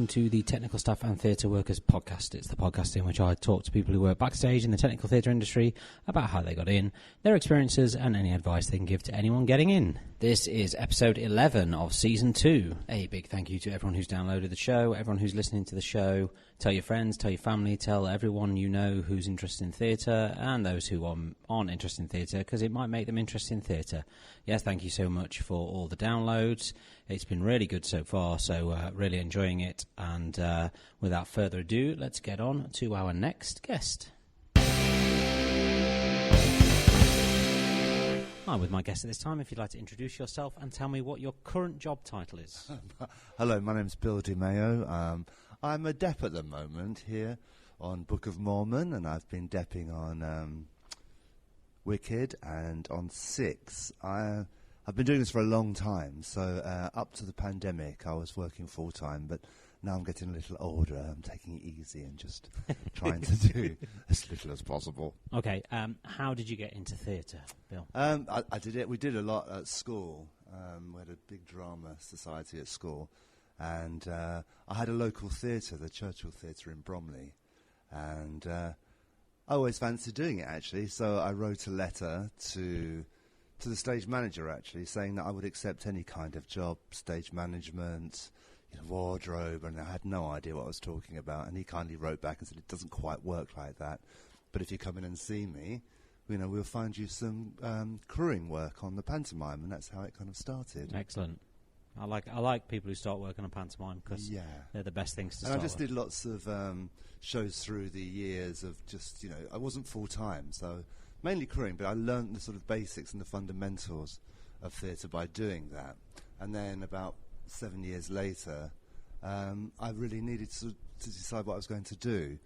to the Technical Staff and Theatre Workers podcast. It's the podcast in which I talk to people who work backstage in the technical theatre industry about how they got in, their experiences, and any advice they can give to anyone getting in. This is episode 11 of season 2. A big thank you to everyone who's downloaded the show, everyone who's listening to the show. Tell your friends, tell your family, tell everyone you know who's interested in theatre and those who aren't interested in theatre, because it might make them interested in theatre. Yes, thank you so much for all the downloads. It's been really good so far, so really enjoying it. And without further ado, let's get on to our next guest. Hi, with my guest at this time, if you'd like to introduce yourself and tell me what your current job title is. Hello, my name's Bill Dimeo. I'm a dep at the moment here on Book of Mormon, and I've been depping on Wicked and on Six. I've been doing this for a long time, so up to the pandemic I was working full-time, but now I'm getting a little older. I'm taking it easy and just trying to do as little as possible. Okay, how did you get into theatre, Bill? I did it. We did a lot at school. We had a big drama society at school, and I had a local theatre, the Churchill Theatre in Bromley, and I always fancied doing it, actually, so I wrote a letter to the stage manager, actually, saying that I would accept any kind of job, stage management, wardrobe, and I had no idea what I was talking about, and he kindly wrote back and said, it doesn't quite work like that, but if you come in and see me, we'll find you some crewing work on the pantomime, and that's how it kind of started. Excellent. I like people who start working on pantomime, because they're the best things to start And I just with. did lots of shows through the years of just, I wasn't full-time, so mainly crewing, but I learned the sort of basics and the fundamentals of theatre by doing that. And then about 7 years later, I really needed to decide what I was going to do.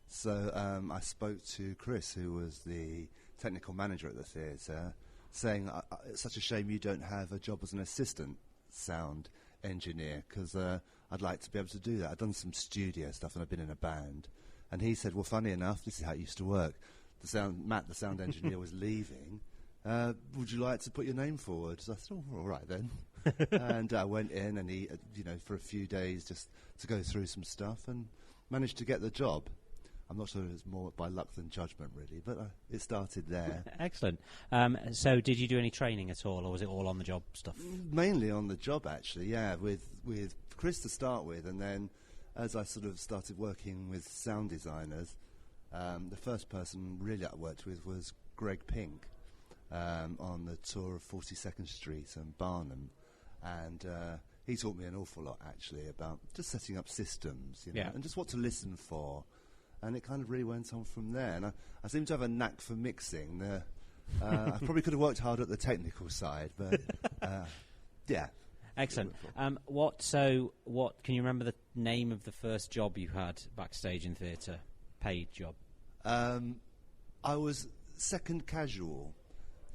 So I spoke to Chris, who was the technical manager at the theatre, saying, it's such a shame you don't have a job as an assistant sound engineer, because I'd like to be able to do that. I'd done some studio stuff and I'd been in a band. And he said, well, funny enough, this is how it used to work. Matt, the sound engineer, was leaving. Would you like to put your name forward? So I said, all right then. And I went in and he, for a few days just to go through some stuff and managed to get the job. I'm not sure it was more by luck than judgment, really, but it started there. Excellent. So did you do any training at all, or was it all on-the-job stuff? Mainly on the job, actually, yeah, with Chris to start with, and then as I sort of started working with sound designers, the first person really I worked with was Greg Pink on the tour of 42nd Street and Barnum, and he taught me an awful lot, actually, about just setting up systems, and just what to listen for. And it kind of really went on from there. And I seem to have a knack for mixing. I probably could have worked hard at the technical side, but yeah. Excellent. What can you remember the name of the first job you had backstage in theatre? Paid job? I was second casual,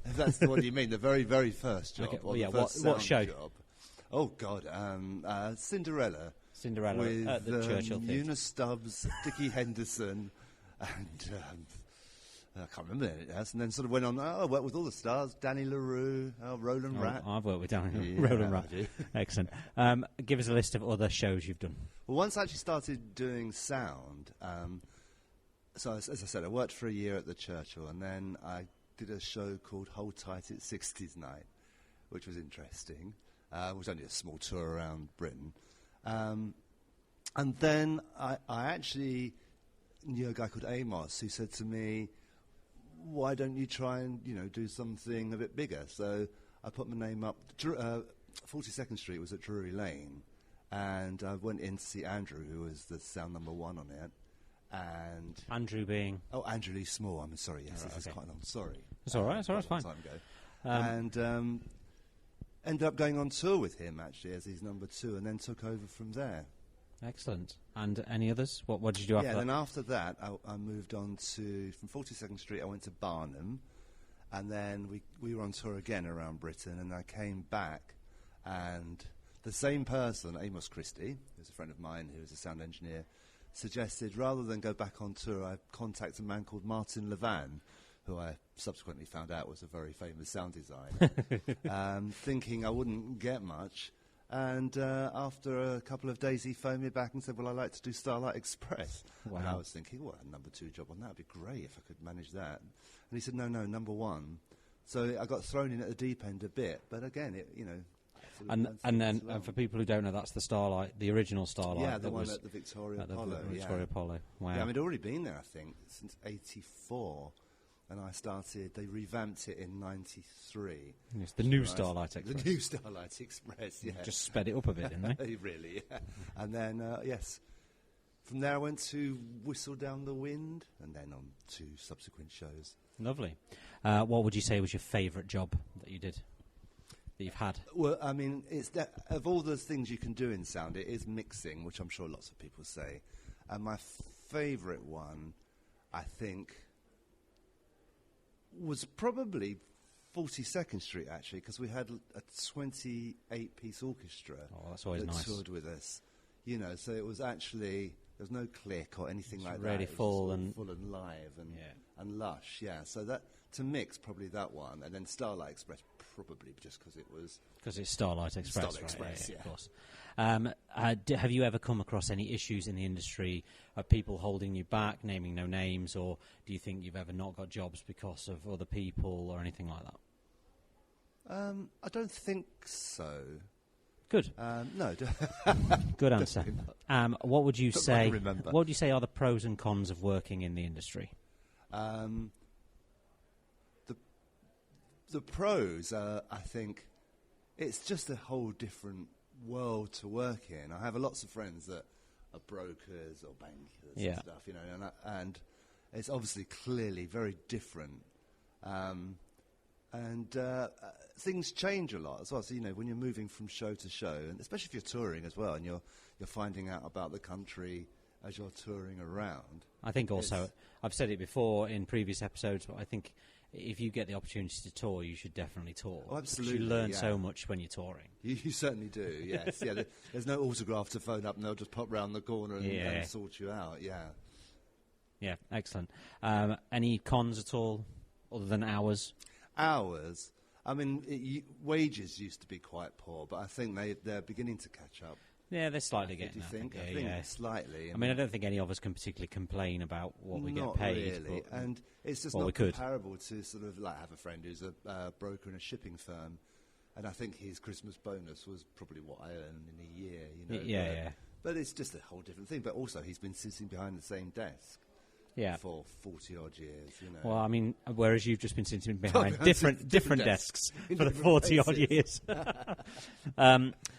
if that's what you mean, the very, very first job. Okay, well, yeah, what show? Job. Oh, God, Cinderella. Cinderella with at the Churchill Theatre. Eunice Stubbs, Dickie Henderson, and I can't remember anything else. And then sort of went on, I worked with all the stars, Danny LaRue, Roland Rat. I've worked with Danny Roland Rat. Excellent. Give us a list of other shows you've done. Well, once I actually started doing sound, so as I said, I worked for a year at the Churchill, and then I did a show called Hold Tight It's 60s Night, which was interesting. It was only a small tour around Britain. And then I actually knew a guy called Amos who said to me, why don't you try and, do something a bit bigger? So I put my name up. 42nd Street was at Drury Lane, and I went in to see Andrew, who was the sound number one on it. And Andrew being? Oh, Andrew Lee Small. I'm sorry, yes, right, this is quite long. Sorry. It's all right, it's fine. Time ago. And ended up going on tour with him, actually, as his number two, and then took over from there. Excellent. And any others? What did you do after that? Yeah, then after that, I moved on from 42nd Street, I went to Barnum, and then we were on tour again around Britain, and I came back, and the same person, Amos Christie, who's a friend of mine who was a sound engineer, suggested rather than go back on tour, I contact a man called Martin Levan, who I subsequently found out was a very famous sound designer, thinking I wouldn't get much. And after a couple of days, he phoned me back and said, well, I'd like to do Starlight Express. Wow. And I was thinking, well, a number 2 job on that would be great if I could manage that. And he said, no, number 1. So I got thrown in at the deep end a bit. But again, And for people who don't know, that's the Starlight, the original Starlight. Yeah, the one at the Victoria Apollo. Victoria Apollo. Wow. Yeah, I mean, I'd already been there, I think, since '84. And they revamped it in '93. It's the new Starlight Express. The new Starlight Express, yeah. Just sped it up a bit, didn't they? Really, yeah. And then, yes, from there I went to Whistle Down the Wind, and then on to subsequent shows. Lovely. What would you say was your favourite job that you did, that you've had? Well, I mean, of all the things you can do in sound, it is mixing, which I'm sure lots of people say. And my favourite one, I think, was probably 42nd Street, actually, because we had a 28-piece orchestra that's always nice. Toured with us. So it was actually, there was no click or anything like that. Really full and live and lush, yeah. So that, to mix, probably that one. And then Starlight Express, probably just because it was... Because it's Starlight Express, Starlight Express, yeah. Of course. Have you ever come across any issues in the industry of people holding you back, naming no names, or do you think you've ever not got jobs because of other people or anything like that? I don't think so. Good. No. Good answer. What would you say? Remember. What would you say are the pros and cons of working in the industry? The pros, I think, it's just a whole different world to work in. I have lots of friends that are brokers or bankers and stuff, and it's obviously clearly very different. And things change a lot as well. So, when you're moving from show to show, and especially if you're touring as well, and you're finding out about the country as you're touring around. I think also, I've said it before in previous episodes, but I think if you get the opportunity to tour, you should definitely tour. Oh, absolutely. You learn so much when you're touring. You certainly do, yes. Yeah, there's no autograph to phone up and they'll just pop round the corner and sort you out, yeah. Yeah, excellent. Any cons at all, other than hours? Hours? I mean, wages used to be quite poor, but I think they're beginning to catch up. Yeah, they're slightly getting there. Do you think? I think slightly. I mean, I don't think any of us can particularly complain about what we get paid. Not really, and it's just not comparable to sort of like, I have a friend who's a broker in a shipping firm, and I think his Christmas bonus was probably what I earned in a year. Yeah. But it's just a whole different thing. But also, he's been sitting behind the same desk. Yeah. For 40-odd years, Well, I mean, whereas you've just been sitting behind different desks for the 40-odd years.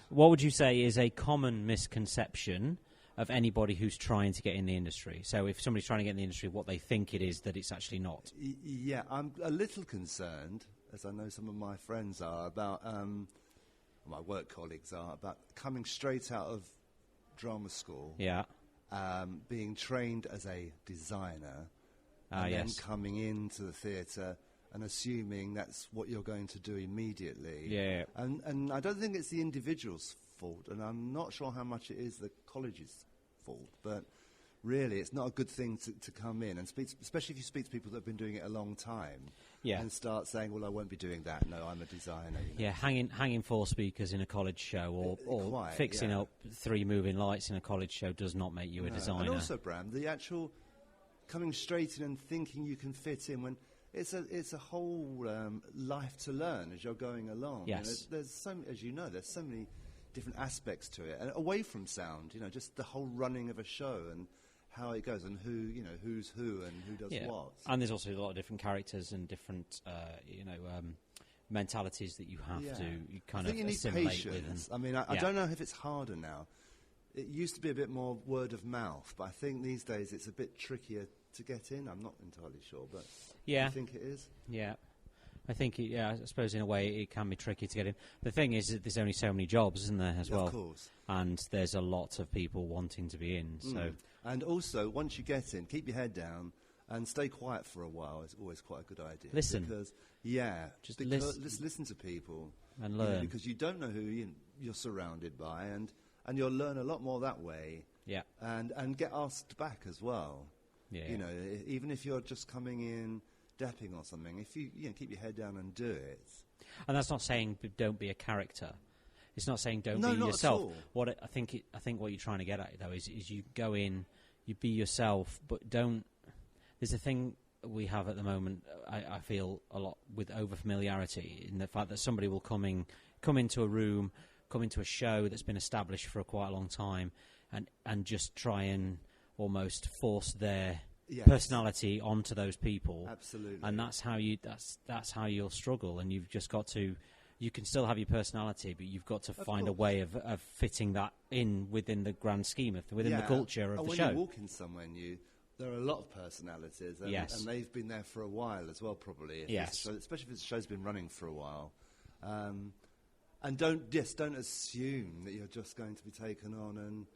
What would you say is a common misconception of anybody who's trying to get in the industry? So if somebody's trying to get in the industry, what they think it is that it's actually not? Yeah, I'm a little concerned, as I know some of my friends are, about, my work colleagues are, about coming straight out of drama school. Yeah. Being trained as a designer and then coming into the theatre and assuming that's what you're going to do immediately. Yeah. And I don't think it's the individual's fault, and I'm not sure how much it is the college's fault, but really it's not a good thing to come in and speak, especially if you speak to people that have been doing it a long time, and start saying, well, I won't be doing that. No, I'm a designer. Yeah, hanging four speakers in a college show or fixing up 3 moving lights in a college show does not make you a designer. And also, Bram, the actual coming straight in and thinking you can fit in when it's a whole life to learn as you're going along. Yes. There's so, as you know, there's so many different aspects to it, and away from sound, just the whole running of a show and how it goes and who's who and who does what. And there's also a lot of different characters and different mentalities that you have to kind of assimilate with. I mean, I don't know if it's harder now. It used to be a bit more word of mouth, but I think these days it's a bit trickier to get in. I'm not entirely sure, but I think it is. Yeah. I think, I suppose in a way it can be tricky to get in. The thing is that there's only so many jobs, isn't there, as well? Of course. And there's a lot of people wanting to be in. So. And also, once you get in, keep your head down and stay quiet for a while. It's always quite a good idea. Listen. Because, just listen to people. And learn. Because you don't know who you're surrounded by, and you'll learn a lot more that way. Yeah. And get asked back as well. Yeah. Even if you're just coming in depping or something, if you keep your head down and do it. And that's not saying don't be a character. It's not saying don't No, be not yourself. at all. I think what you're trying to get at though is you go in, you be yourself, but don't. There's a thing we have at the moment. I feel a lot with over familiarity in the fact that somebody will come into a room, come into a show that's been established for quite a long time, and just try and almost force their personality onto those people. Absolutely. And that's how you'll struggle. And you've just got to. You can still have your personality, but you've got to find a way of fitting that in within the grand scheme within the culture of the show. When you walk in somewhere new, there are a lot of personalities, and they've been there for a while as well, probably. Especially if the show's been running for a while. And don't assume that you're just going to be taken on and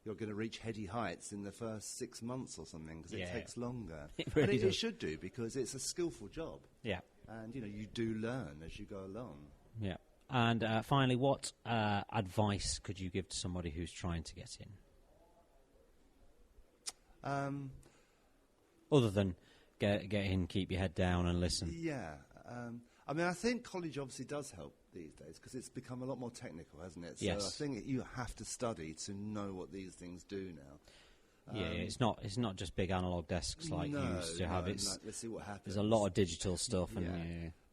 you're going to reach heady heights in the first 6 months or something, because it takes longer. It should do, because it's a skillful job. Yeah. And, you do learn as you go along. Yeah. And finally, what advice could you give to somebody who's trying to get in? Other than get in, keep your head down and listen. Yeah. I think college obviously does help these days, because it's become a lot more technical, hasn't it? So yes. I think you have to study to know what these things do now. It's not just big analog desks like you used to have. Let's see what happens. There's a lot of digital stuff,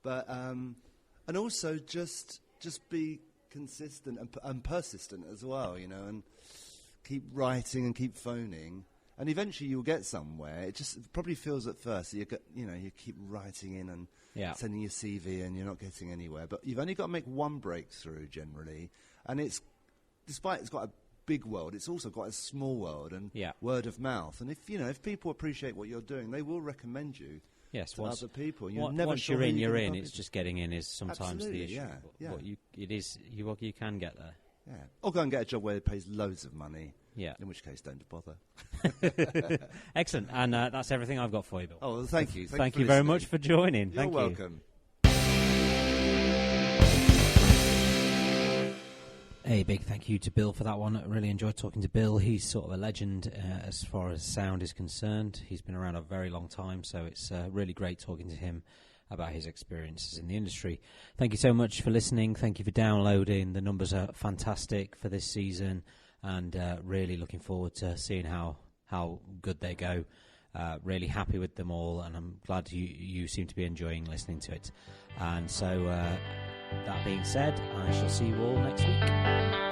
but and also just be consistent and persistent as well, and keep writing and keep phoning, and eventually you'll get somewhere. It just probably feels at first that you keep writing in and sending your CV and you're not getting anywhere. But you've only got to make one breakthrough generally, and despite it's got a big world, it's also got a small world and word of mouth. And if people appreciate what you're doing, they will recommend you. Yes, to other people. Once you're in, you're in. It's just getting in is sometimes Absolutely, the issue. But you can get there. Yeah. Or go and get a job where it pays loads of money. Yeah. In which case, don't bother. Excellent. And that's everything I've got for you, Bill. Oh, well, thank you. Thank you very much for joining. You're welcome. A big thank you to Bill for that one. I really enjoyed talking to Bill. He's sort of a legend as far as sound is concerned. He's been around a very long time, so it's really great talking to him about his experiences in the industry. Thank you so much for listening. Thank you for downloading. The numbers are fantastic for this season, and really looking forward to seeing how good they go. Really happy with them all, and I'm glad you seem to be enjoying listening to it. And so, that being said, I shall see you all next week.